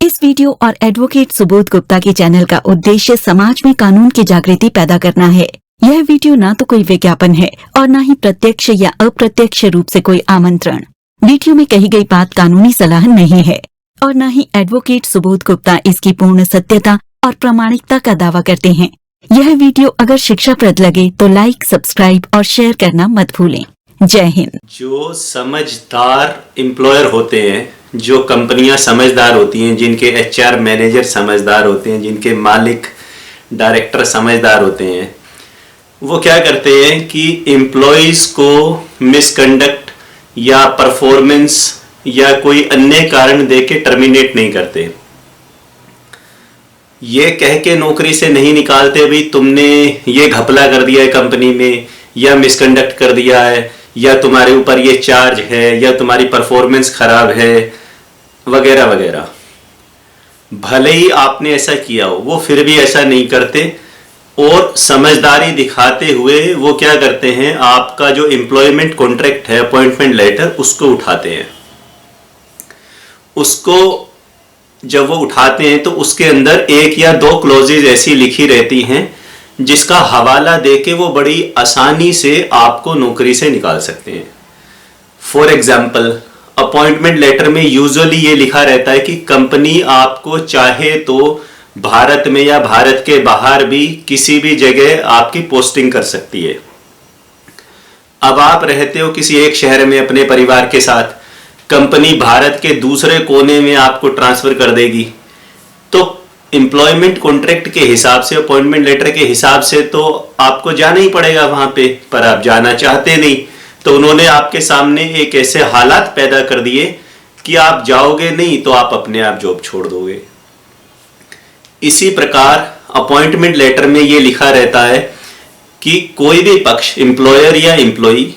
इस वीडियो और एडवोकेट सुबोध गुप्ता के चैनल का उद्देश्य समाज में कानून की जागृति पैदा करना है। यह वीडियो ना तो कोई विज्ञापन है और न ही प्रत्यक्ष या अप्रत्यक्ष रूप से कोई आमंत्रण। वीडियो में कही गई बात कानूनी सलाह नहीं है और न ही एडवोकेट सुबोध गुप्ता इसकी पूर्ण सत्यता और प्रामाणिकता का दावा करते हैं। यह वीडियो अगर शिक्षाप्रद लगे तो लाइक, सब्सक्राइब और शेयर करना मत भूलें। जय हिंद। जो समझदार एम्प्लॉयर होते हैं, जो कंपनियां समझदार होती हैं, जिनके एचआर मैनेजर समझदार होते हैं, जिनके मालिक डायरेक्टर समझदार होते हैं, वो क्या करते हैं कि एम्प्लॉयज़ को मिसकंडक्ट या परफॉर्मेंस या कोई अन्य कारण देके टर्मिनेट नहीं करते। ये कह के नौकरी से नहीं निकालते भाई तुमने ये घपला कर दिया है कंपनी में, या मिसकंडक्ट कर दिया है, या तुम्हारे ऊपर ये चार्ज है, या तुम्हारी परफॉर्मेंस खराब है, वगैरह वगैरह। भले ही आपने ऐसा किया हो, वो फिर भी ऐसा नहीं करते और समझदारी दिखाते हुए वो क्या करते हैं, आपका जो एम्प्लॉयमेंट कॉन्ट्रैक्ट है, अपॉइंटमेंट लेटर, उसको उठाते हैं। उसको जब वो उठाते हैं तो उसके अंदर एक या दो क्लॉजेज ऐसी लिखी रहती हैं जिसका हवाला देके वो बड़ी आसानी से आपको नौकरी से निकाल सकते हैं। फॉर एग्जाम्पल, अपॉइंटमेंट लेटर में यूजुअली ये लिखा रहता है कि कंपनी आपको चाहे तो भारत में या भारत के बाहर भी किसी भी जगह आपकी पोस्टिंग कर सकती है। अब आप रहते हो किसी एक शहर में अपने परिवार के साथ, कंपनी भारत के दूसरे कोने में आपको ट्रांसफर कर देगी, तो एम्प्लॉयमेंट कॉन्ट्रैक्ट के हिसाब से, अपॉइंटमेंट लेटर के हिसाब से तो आपको जाना ही पड़ेगा वहां पे, पर आप जाना चाहते नहीं। तो उन्होंने आपके सामने एक ऐसे हालात पैदा कर दिए कि आप जाओगे नहीं तो आप अपने आप जॉब छोड़ दोगे। इसी प्रकार अपॉइंटमेंट लेटर में ये लिखा रहता है कि कोई भी पक्ष, एम्प्लॉयर या एम्प्लॉई,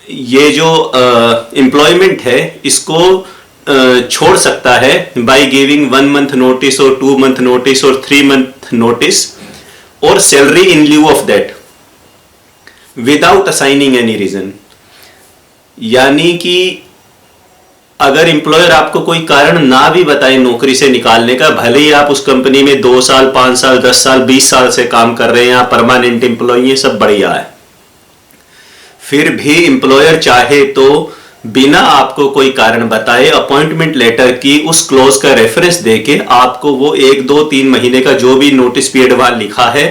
ये जो एम्प्लॉयमेंट है इसको छोड़ सकता है बाय गिविंग 1 मंथ नोटिस और 2 मंथ नोटिस और 3 मंथ नोटिस और salary in lieu of that without assigning any reason. यानी कि अगर एम्प्लॉयर आपको कोई कारण ना भी बताए नौकरी से निकालने का, भले ही आप उस कंपनी में 2 साल, 5 साल, 10 साल, 20 साल से काम कर रहे हैं, आप परमानेंट एम्प्लॉई हैं, सब बढ़िया है, फिर भी एम्प्लॉयर चाहे तो बिना आपको कोई कारण बताए अपॉइंटमेंट लेटर की उस क्लॉज का रेफरेंस देके आपको वो 1, 2, 3 महीने का जो भी नोटिस पीरियड वहां लिखा है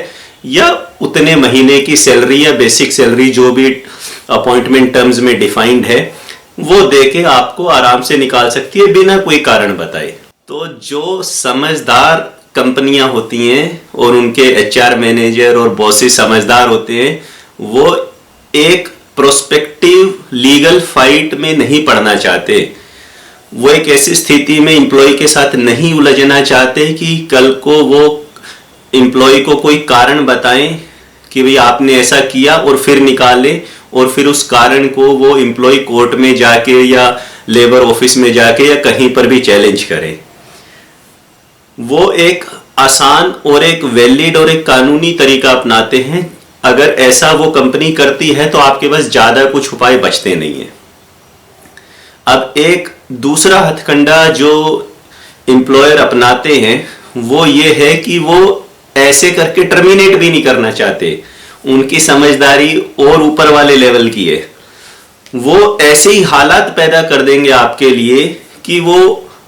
या उतने महीने की सैलरी या बेसिक सैलरी जो भी अपॉइंटमेंट टर्म्स में डिफाइंड है, वो देके आपको आराम से निकाल सकती है बिना कोई कारण बताए। तो जो समझदार कंपनियां होती हैं और उनके एचआर मैनेजर और बॉसेस समझदार होते हैं, वो एक प्रोस्पेक्टिव लीगल फाइट में नहीं पड़ना चाहते। वो एक ऐसी स्थिति में एम्प्लॉय के साथ नहीं उलझना चाहते कि कल को वो एम्प्लॉय को कोई कारण बताएं कि भाई आपने ऐसा किया और फिर निकाले और फिर उस कारण को वो एम्प्लॉय कोर्ट में जाके या लेबर ऑफिस में जाके या कहीं पर भी चैलेंज करे। वो एक आसान और एक वैलिड और एक कानूनी तरीका अपनाते हैं। अगर ऐसा वो कंपनी करती है तो आपके पास ज्यादा कुछ उपाय बचते नहीं है। अब एक दूसरा हथकंडा जो एम्प्लॉयर अपनाते हैं वो ये है कि वो ऐसे करके टर्मिनेट भी नहीं करना चाहते। उनकी समझदारी और ऊपर वाले लेवल की है। वो ऐसे ही हालात पैदा कर देंगे आपके लिए कि वो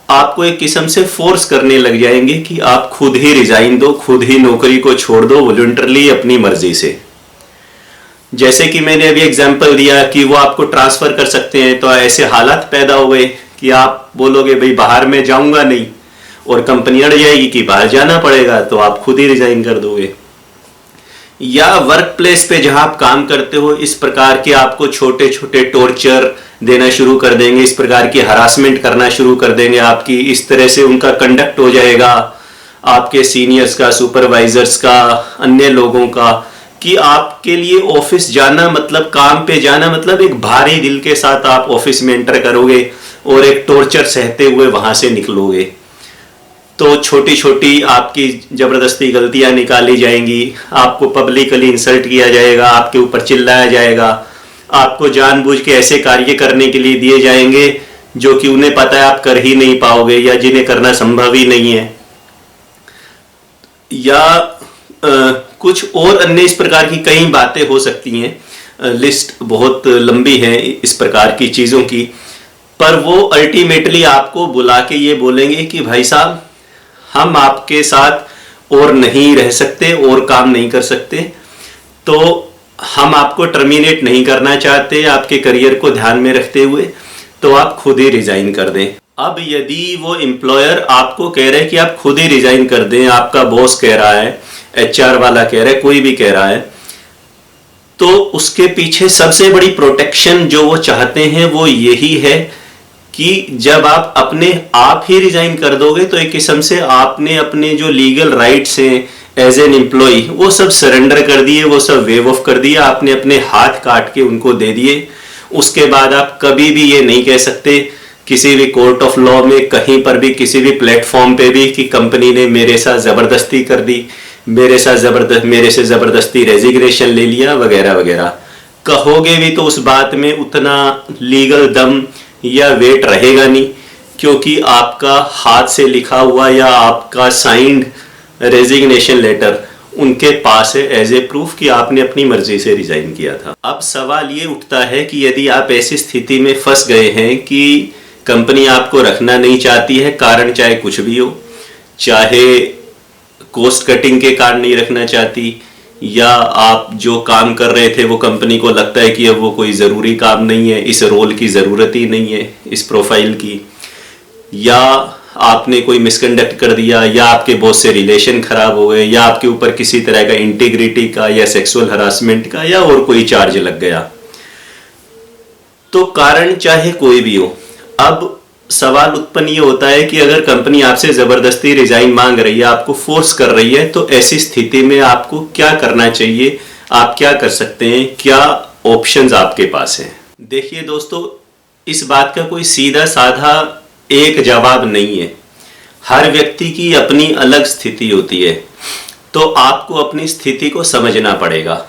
आपको एक किस्म से फोर्स करने लग जाएंगे कि आप खुद ही रिजाइन दो, खुद ही नौकरी को छोड़ दो वॉलंटरली अपनी मर्जी से। जैसे कि मैंने अभी एग्जांपल दिया कि वो आपको ट्रांसफर कर सकते हैं, तो ऐसे हालात पैदा हो गए कि आप बोलोगे भाई बाहर में जाऊंगा नहीं, और कंपनी अड़ जाएगी कि बाहर जाना पड़ेगा, तो आप खुद ही रिजाइन कर दोगे। या वर्क प्लेस पे जहां आप काम करते हो, इस प्रकार के आपको छोटे छोटे टॉर्चर देना शुरू कर देंगे, इस प्रकार की हरासमेंट करना शुरू कर देंगे आपकी। इस तरह से उनका कंडक्ट हो जाएगा आपके सीनियर्स का, सुपरवाइजर्स का, अन्य लोगों का, कि आपके लिए ऑफिस जाना मतलब, काम पे जाना मतलब एक भारी दिल के साथ आप ऑफिस में एंटर करोगे और एक टॉर्चर सहते हुए वहां से निकलोगे। तो छोटी छोटी आपकी जबरदस्ती गलतियां निकाली जाएंगी, आपको पब्लिकली इंसल्ट किया जाएगा, आपके ऊपर चिल्लाया जाएगा, आपको जानबूझ के ऐसे कार्य करने के लिए दिए जाएंगे जो कि उन्हें पता है आप कर ही नहीं पाओगे या जिन्हें करना संभव ही नहीं है, या कुछ और अन्य इस प्रकार की कई बातें हो सकती हैं। लिस्ट बहुत लंबी है इस प्रकार की चीज़ों की, पर वो अल्टीमेटली आपको बुला के ये बोलेंगे कि भाई साहब हम आपके साथ और नहीं रह सकते और काम नहीं कर सकते, तो हम आपको टर्मिनेट नहीं करना चाहते आपके करियर को ध्यान में रखते हुए, तो आप खुद ही रिजाइन कर दें। अब यदि वो एम्प्लॉयर आपको कह रहा है कि आप खुद ही रिजाइन कर दें, आपका बॉस कह रहा है, एचआर वाला कह रहा है, कोई भी कह रहा है, तो उसके पीछे सबसे बड़ी प्रोटेक्शन जो वो चाहते हैं वो यही है कि जब आप अपने आप ही रिजाइन कर दोगे तो एक किस्म से आपने अपने जो लीगल राइट्स हैं एज एन एम्प्लॉय वो सब सरेंडर कर दिए, वो सब वेव ऑफ कर दिया, आपने अपने हाथ काट के उनको दे दिए। उसके बाद आप कभी भी ये नहीं कह सकते किसी भी कोर्ट ऑफ लॉ में, कहीं पर भी, किसी भी प्लेटफॉर्म पे भी कि कंपनी ने मेरे साथ जबरदस्ती कर दी, मेरे से जबरदस्ती रेजिग्नेशन ले लिया वगैरह वगैरह। कहोगे भी तो उस बात में उतना लीगल दम या वेट रहेगा नहीं, क्योंकि आपका हाथ से लिखा हुआ या आपका साइंड रेजिग्नेशन लेटर उनके पास है एज ए प्रूफ कि आपने अपनी मर्जी से रिजाइन किया था। अब सवाल ये उठता है कि यदि आप ऐसी स्थिति में फंस गए हैं कि कंपनी आपको रखना नहीं चाहती है, कारण चाहे कुछ भी हो, चाहे कॉस्ट कटिंग के कारण नहीं रखना चाहती, या आप जो काम कर रहे थे वो कंपनी को लगता है कि अब वो कोई ज़रूरी काम नहीं है, इस रोल की ज़रूरत ही नहीं है, इस प्रोफाइल की, या आपने कोई मिसकंडक्ट कर दिया, या आपके बॉस से रिलेशन खराब हो गए, या आपके ऊपर किसी तरह का इंटीग्रिटी का या सेक्सुअल हरासमेंट का या और कोई चार्ज लग गया, तो कारण चाहे कोई भी हो। अब सवाल उत्पन्न ये होता है कि अगर कंपनी आपसे जबरदस्ती रिजाइन मांग रही है, आपको फोर्स कर रही है, तो ऐसी स्थिति में आपको क्या करना चाहिए, आप क्या कर सकते हैं, क्या ऑप्शंस आपके पास हैं। देखिए दोस्तों, इस बात का कोई सीधा साधा एक जवाब नहीं है। हर व्यक्ति की अपनी अलग स्थिति होती है, तो आपको अपनी स्थिति को समझना पड़ेगा।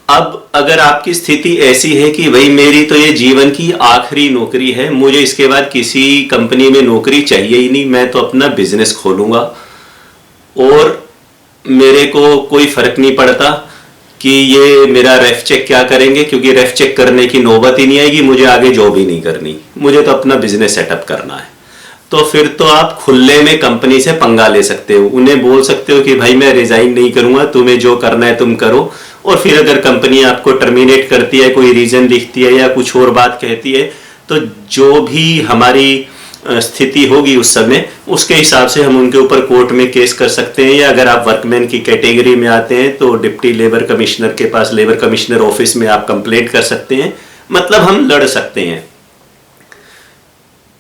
अब अगर आपकी स्थिति ऐसी है कि भाई मेरी तो ये जीवन की आखिरी नौकरी है, मुझे इसके बाद किसी कंपनी में नौकरी चाहिए ही नहीं, मैं तो अपना बिजनेस खोलूंगा और मेरे को कोई फर्क नहीं पड़ता कि ये मेरा रेफ चेक क्या करेंगे, क्योंकि रेफ चेक करने की नौबत ही नहीं आएगी, मुझे आगे जॉब ही नहीं करनी, मुझे तो अपना बिजनेस सेटअप करना है। तो फिर तो आप खुले में कंपनी से पंगा ले सकते हो, उन्हें बोल सकते हो कि भाई मैं रिजाइन नहीं करूंगा, तुम्हें जो करना है तुम करो। और फिर अगर कंपनी आपको टर्मिनेट करती है, कोई रीजन लिखती है या कुछ और बात कहती है, तो जो भी हमारी स्थिति होगी उस समय, उसके हिसाब से हम उनके ऊपर कोर्ट में केस कर सकते हैं, या अगर आप वर्कमैन की कैटेगरी में आते हैं तो डिप्टी लेबर कमिश्नर के पास, लेबर कमिश्नर ऑफिस में आप कंप्लेंट कर सकते हैं, मतलब हम लड़ सकते हैं।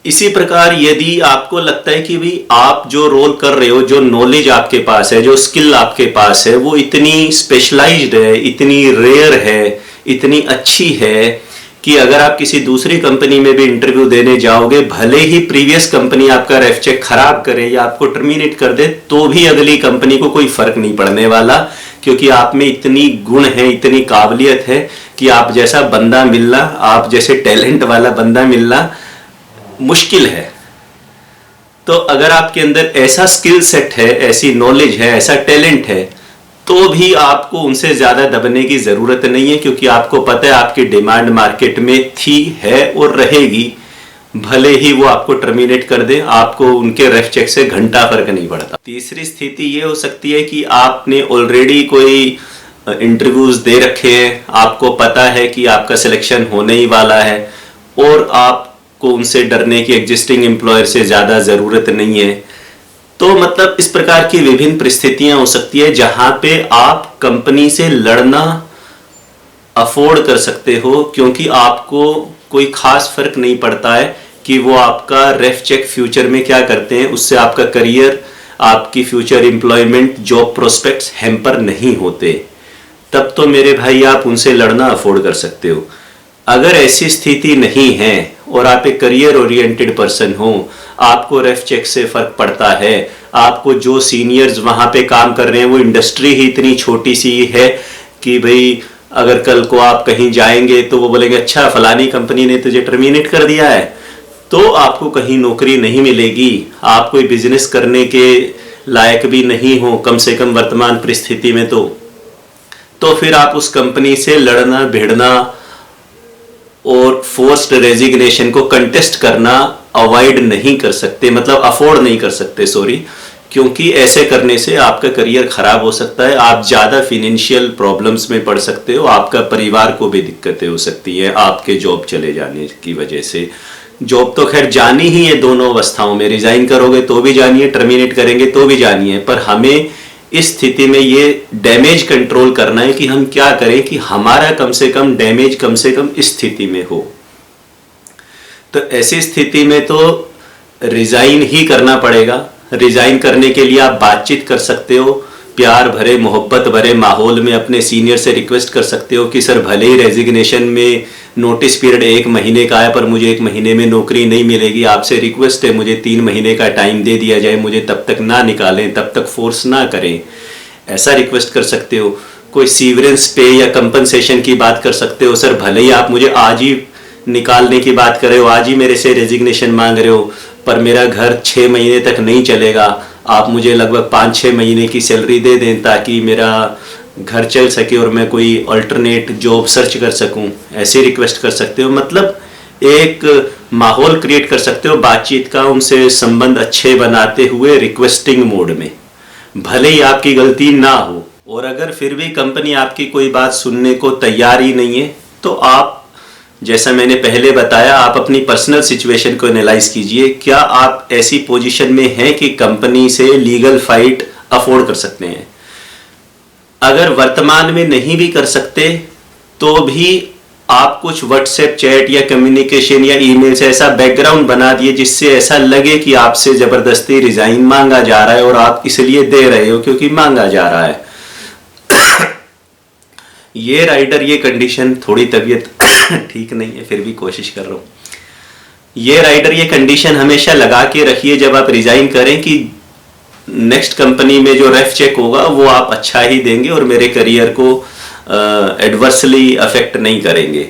इसी प्रकार यदि आपको लगता है कि भी आप जो रोल कर रहे हो, जो नॉलेज आपके पास है, जो स्किल आपके पास है, वो इतनी स्पेशलाइज्ड है, इतनी रेयर है, इतनी अच्छी है कि अगर आप किसी दूसरी कंपनी में भी इंटरव्यू देने जाओगे, भले ही प्रीवियस कंपनी आपका रेफ चेक खराब करे या आपको टर्मिनेट कर दे, तो भी अगली कंपनी को कोई फर्क नहीं पड़ने वाला, क्योंकि आप में इतनी गुण है, इतनी काबिलियत है कि आप जैसा बंदा मिलना, आप जैसे टैलेंट वाला बंदा मिलना मुश्किल है। तो अगर आपके अंदर ऐसा स्किल सेट है, ऐसी नॉलेज है, ऐसा टैलेंट है, तो भी आपको उनसे ज्यादा दबने की जरूरत नहीं है, क्योंकि आपको पता है आपकी डिमांड मार्केट में थी, है और रहेगी। भले ही वो आपको टर्मिनेट कर दे, आपको उनके रेफ चेक से घंटा फर्क नहीं पड़ता। तीसरी स्थिति ये हो सकती है कि आपने ऑलरेडी कोई इंटरव्यूज दे रखे हैं, आपको पता है कि आपका सिलेक्शन होने ही वाला है, और आपको उनसे डरने की एग्जिस्टिंग एम्प्लॉयर से ज्यादा जरूरत नहीं है। तो मतलब इस प्रकार की विभिन्न परिस्थितियां हो सकती है जहां पे आप कंपनी से लड़ना अफोर्ड कर सकते हो, क्योंकि आपको कोई खास फर्क नहीं पड़ता है कि वो आपका रेफ चेक फ्यूचर में क्या करते हैं, उससे आपका करियर, आपकी future employment, job prospects hamper नहीं होते। तब तो मेरे भाई आप उनसे लड़ना अफोर्ड कर सकते हो। अगर ऐसी स्थिति नहीं है और आप एक करियर ओरिएंटेड पर्सन हो, आपको रेफ चेक से फर्क पड़ता है, आपको जो सीनियर्स वहां पे काम कर रहे हैं, वो इंडस्ट्री ही इतनी छोटी सी है कि भाई अगर कल को आप कहीं जाएंगे तो वो बोलेंगे अच्छा फलानी कंपनी ने तुझे टर्मिनेट कर दिया है, तो आपको कहीं नौकरी नहीं मिलेगी, आप कोई बिजनेस करने के लायक भी नहीं हो कम से कम वर्तमान परिस्थिति में, तो फिर आप उस कंपनी से लड़ना भिड़ना और फोर्स्ड रेजिग्नेशन को कंटेस्ट करना अवॉइड नहीं कर सकते, मतलब अफोर्ड नहीं कर सकते, सॉरी, क्योंकि ऐसे करने से आपका करियर खराब हो सकता है, आप ज़्यादा फिनेंशियल प्रॉब्लम्स में पड़ सकते हो, आपका परिवार को भी दिक्कतें हो सकती है आपके जॉब चले जाने की वजह से। जॉब तो खैर जानी ही है दोनों अवस्थाओं में, रिजाइन करोगे तो भी जानिए, टर्मिनेट करेंगे तो भी जानिए, पर हमें इस स्थिति में ये डैमेज कंट्रोल करना है कि हम क्या करें कि हमारा कम से कम डैमेज कम से कम इस स्थिति में हो। तो ऐसी स्थिति में तो रिजाइन ही करना पड़ेगा। रिजाइन करने के लिए आप बातचीत कर सकते हो, प्यार भरे मोहब्बत भरे माहौल में अपने सीनियर से रिक्वेस्ट कर सकते हो कि सर भले ही रेजिग्नेशन में नोटिस पीरियड 1 महीने का है, पर मुझे 1 महीने में नौकरी नहीं मिलेगी, आपसे रिक्वेस्ट है मुझे 3 महीने का टाइम दे दिया जाए, मुझे तब तक ना निकालें, तब तक फोर्स ना करें, ऐसा रिक्वेस्ट कर सकते हो। कोई सीवरेंस पे या कंपनसेशन की बात कर सकते हो, सर भले ही आप मुझे आज ही निकालने की बात कर रहे हो, आज ही मेरे से रेजिग्नेशन मांग रहे हो, पर मेरा घर 6 महीने तक नहीं चलेगा, आप मुझे लगभग 5-6 महीने की सैलरी दे दें ताकि मेरा घर चल सके और मैं कोई अल्टरनेट जॉब सर्च कर सकूं, ऐसे रिक्वेस्ट कर सकते हो। मतलब एक माहौल क्रिएट कर सकते हो बातचीत का, उनसे संबंध अच्छे बनाते हुए रिक्वेस्टिंग मोड में, भले ही आपकी गलती ना हो। और अगर फिर भी कंपनी आपकी कोई बात सुनने को तैयार ही नहीं है, तो आप, जैसा मैंने पहले बताया, आप अपनी पर्सनल सिचुएशन को एनालाइज कीजिए। क्या आप ऐसी पोजीशन में हैं कि कंपनी से लीगल फाइट अफोर्ड कर सकते हैं? अगर वर्तमान में नहीं भी कर सकते तो भी आप कुछ व्हाट्सएप चैट या कम्युनिकेशन या ईमेल से ऐसा बैकग्राउंड बना दिए जिससे ऐसा लगे कि आपसे जबरदस्ती रिजाइन मांगा जा रहा है और आप इसलिए दे रहे हो क्योंकि मांगा जा रहा है। ये राइडर, ये कंडीशन, थोड़ी तबीयत ठीक नहीं है फिर भी कोशिश कर रहा हूं। ये राइडर, ये कंडीशन हमेशा लगा के रखिए जब आप रिजाइन करें कि नेक्स्ट कंपनी में जो रेफ चेक होगा वो आप अच्छा ही देंगे और मेरे करियर को एडवर्सली अफेक्ट नहीं करेंगे।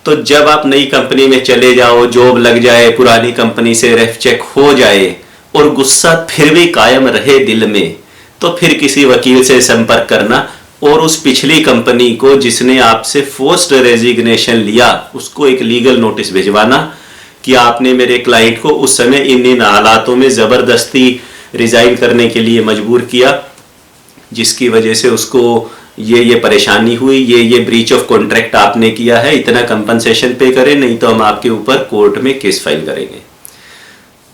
तो जब आप नई कंपनी में चले जाओ, जॉब लग जाए, पुरानी कंपनी से रेफ चेक हो जाए और गुस्सा फिर भी कायम रहे दिल में, तो फिर किसी वकील से संपर्क करना और उस पिछली कंपनी को जिसने आपसे फोर्स्ड रेजिग्नेशन लिया उसको एक लीगल नोटिस भिजवाना कि आपने मेरे क्लाइंट को उस समय इन हालातों में जबरदस्ती रिजाइन करने के लिए मजबूर किया, जिसकी वजह से उसको ये परेशानी हुई, ये ब्रीच ऑफ कॉन्ट्रैक्ट आपने किया है, इतना कंपनसेशन पे करें, नहीं तो हम आपके ऊपर कोर्ट में केस फाइल करेंगे।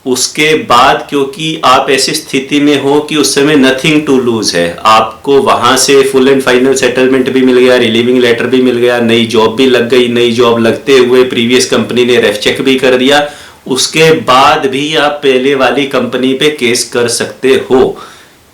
उसके बाद क्योंकि आप ऐसी स्थिति में हो कि उस समय नथिंग टू लूज है, आपको वहां से फुल एंड फाइनल सेटलमेंट भी मिल गया, रिलीविंग लेटर भी मिल गया, नई जॉब भी लग गई, नई जॉब लगते हुए प्रीवियस कंपनी ने रेफ चेक भी कर दिया, उसके बाद भी आप पहले वाली कंपनी पे केस कर सकते हो।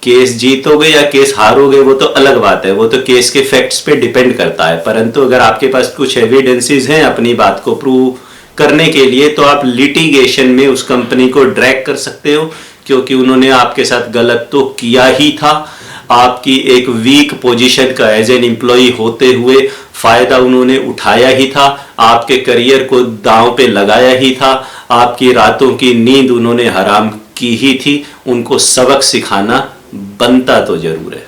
केस जीतोगे या केस हारोगे वो तो अलग बात है, वो तो केस के फैक्ट्स पे डिपेंड करता है, परंतु अगर आपके पास कुछ एविडेंसेस हैं अपनी बात को प्रूव करने के लिए तो आप लिटिगेशन में उस कंपनी को ड्रैग कर सकते हो, क्योंकि उन्होंने आपके साथ गलत तो किया ही था, आपकी एक वीक पोजीशन का एज एन एम्प्लॉय होते हुए फायदा उन्होंने उठाया ही था, आपके करियर को दांव पे लगाया ही था, आपकी रातों की नींद उन्होंने हराम की ही थी, उनको सबक सिखाना बनता तो जरूर है।